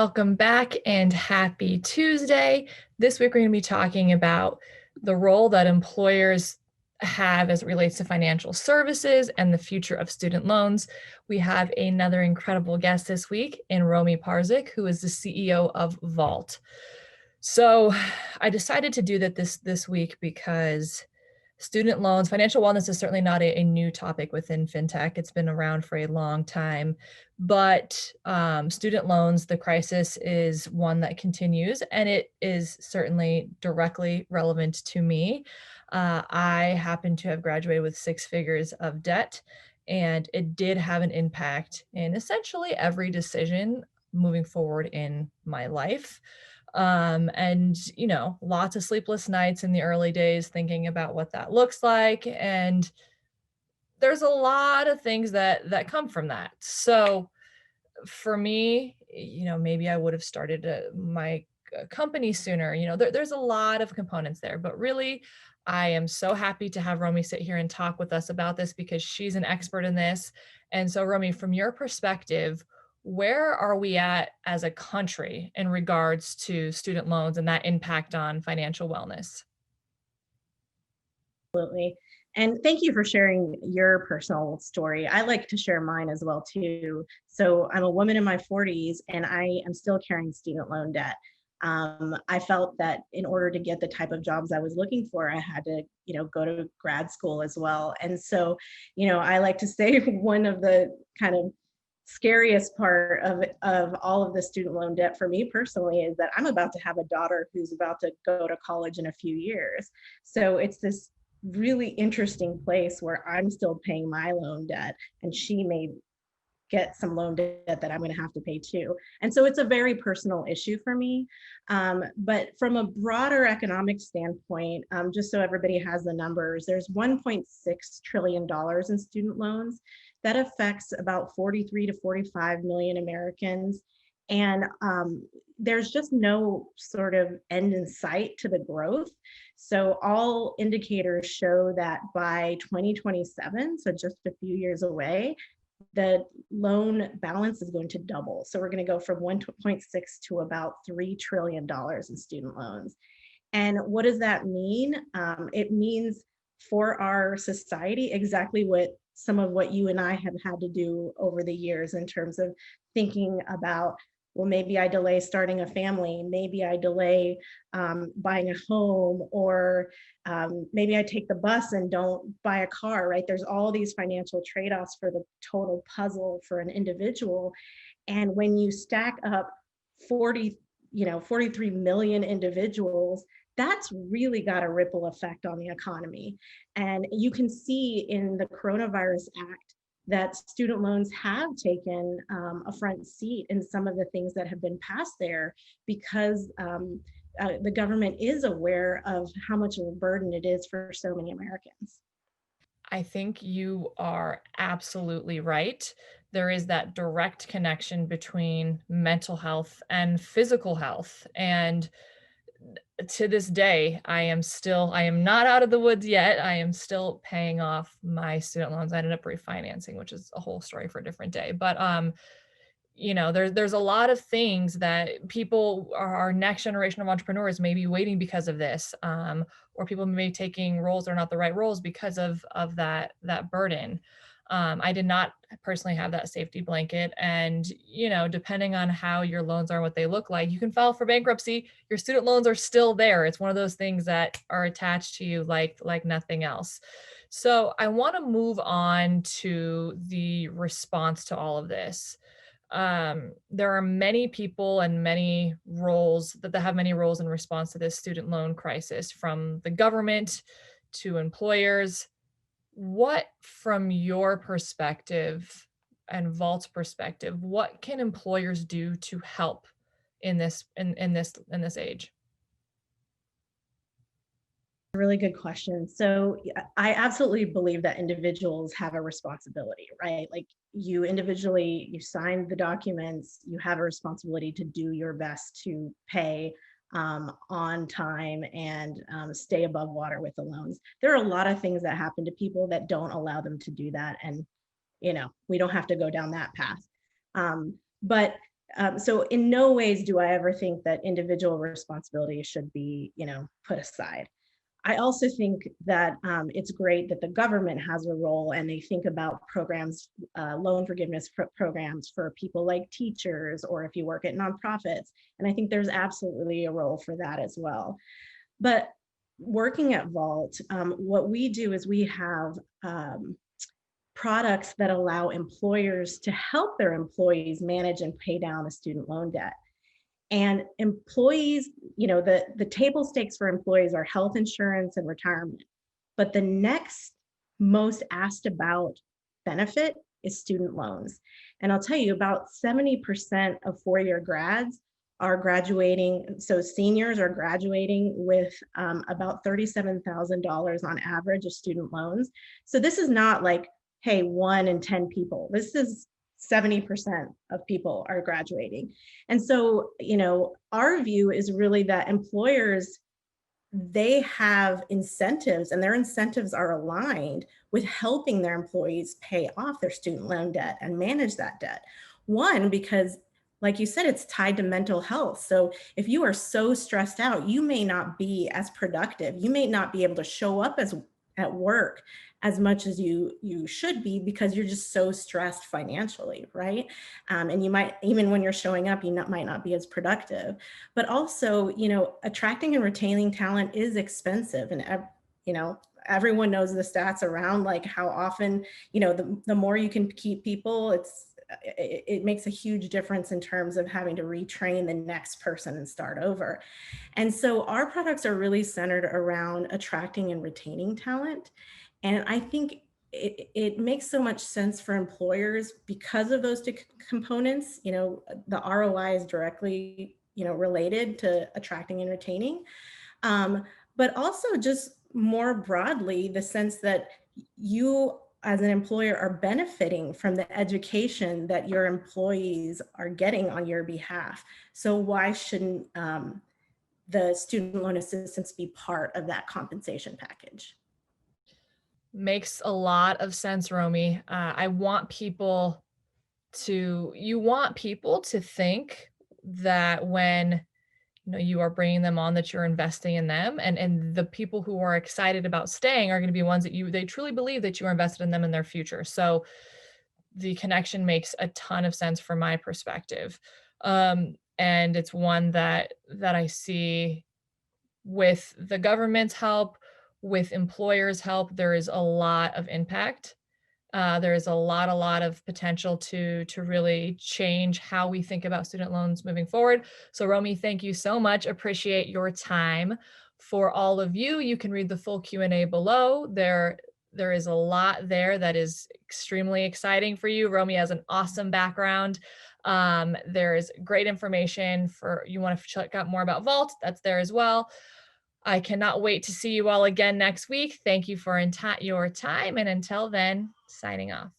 Welcome back and happy Tuesday. This week, we're going to be talking about the role that employers have as it relates to financial services and the future of student loans. We have another incredible guest this week in Romy Parzik, who is the CEO of Vault. So I decided to do that this week because student loans, financial wellness is certainly not a new topic within fintech. It's been around for a long time, but student loans, the crisis is one that continues, and it is certainly directly relevant to me. I happen to have graduated with 6 figures of debt, and it did have an impact in essentially every decision moving forward in my life. And lots of sleepless nights in the early days thinking about what that looks like, and there's a lot of things that come from that. So for me, maybe I would have started my company sooner. There's a lot of components there, but really I am so happy to have Romy sit here and talk with us about this because she's an expert in this. And so Romy, from your perspective, where are we at as a country in regards to student loans and that impact on financial wellness? Absolutely. And thank you for sharing your personal story. I like to share mine as well too. So I'm a woman in my 40s and I am still carrying student loan debt. I felt that in order to get the type of jobs I was looking for, I had to, go to grad school as well. And so, I like to say one of the kind of scariest part of all of the student loan debt for me personally is that I'm about to have a daughter who's about to go to college in a few years. So it's this really interesting place where I'm still paying my loan debt and she may get some loan debt that I'm going to have to pay too. And so it's a very personal issue for me. But from a broader economic standpoint, just so everybody has the numbers, there's $1.6 trillion in student loans. That affects about 43 to 45 million Americans. And there's just no sort of end in sight to the growth. So all indicators show that by 2027, so just a few years away, the loan balance is going to double. So we're going to go from 1.6 to about $3 trillion in student loans. And what does that mean? It means for our society exactly some of what you and I have had to do over the years in terms of thinking about, well, maybe I delay starting a family, maybe I delay buying a home, or maybe I take the bus and don't buy a car, right? There's all these financial trade-offs for the total puzzle for an individual. And when you stack up 43 million individuals, that's really got a ripple effect on the economy. And you can see in the Coronavirus Act that student loans have taken a front seat in some of the things that have been passed there because the government is aware of how much of a burden it is for so many Americans. I think you are absolutely right. There is that direct connection between mental health and physical health. And to this day, I am not out of the woods yet. I am still paying off my student loans. I ended up refinancing, which is a whole story for a different day. But there's a lot of things that people, our next generation of entrepreneurs, may be waiting because of this, or people may be taking roles that are not the right roles because of that burden. I did not personally have that safety blanket, and depending on how your loans are, what they look like, you can file for bankruptcy. Your student loans are still there. It's one of those things that are attached to you like nothing else. So I want to move on to the response to all of this. There are many people and many roles that have many roles in response to this student loan crisis, from the government to employers. What, from your perspective and Vault's perspective, what can employers do to help in this age? Really good question. So I absolutely believe that individuals have a responsibility, right? Like you individually, you signed the documents, you have a responsibility to do your best to pay on time and stay above water with the loans. There are a lot of things that happen to people that don't allow them to do that. And, we don't have to go down that path. But So in no ways do I ever think that individual responsibility should be, put aside. I also think that it's great that the government has a role and they think about programs, loan forgiveness programs for people like teachers, or if you work at nonprofits. And I think there's absolutely a role for that as well. But working at Vault, what we do is we have products that allow employers to help their employees manage and pay down a student loan debt. And employees, the table stakes for employees are health insurance and retirement. But the next most asked about benefit is student loans. And I'll tell you, about 70% of four-year grads are graduating. So seniors are graduating with about $37,000 on average of student loans. So this is not like, hey, 1 in 10 people. This is 70% of people are graduating. And so, our view is really that employers, they have incentives, and their incentives are aligned with helping their employees pay off their student loan debt and manage that debt. One, because like you said, it's tied to mental health. So if you are so stressed out, you may not be as productive. You may not be able to show up at work as much as you should be, because you're just so stressed financially, right? And you might, even when you're showing up, might not be as productive. But also, attracting and retaining talent is expensive, and everyone knows the stats around like how often, the more you can keep people, it makes a huge difference in terms of having to retrain the next person and start over. And so our products are really centered around attracting and retaining talent. And I think it makes so much sense for employers because of those two components. The ROI is directly, related to attracting and retaining. But also just more broadly, the sense that you as an employer are benefiting from the education that your employees are getting on your behalf. So why shouldn't the student loan assistance be part of that compensation package? Makes a lot of sense, Romy. You want people to think that when you are bringing them on, that you're investing in them, and the people who are excited about staying are going to be ones that they truly believe that you are invested in them and their future. So the connection makes a ton of sense from my perspective. And it's one that I see with the government's help, with employers' help, there is a lot of impact. There is a lot of potential to really change how we think about student loans moving forward. So, Romy, thank you so much. Appreciate your time. For all of you, you can read the full Q&A below. There is a lot there that is extremely exciting for you. Romy has an awesome background. There is great information for you want to check out more about Vault. That's there as well. I cannot wait to see you all again next week. Thank you for your time. And until then, signing off.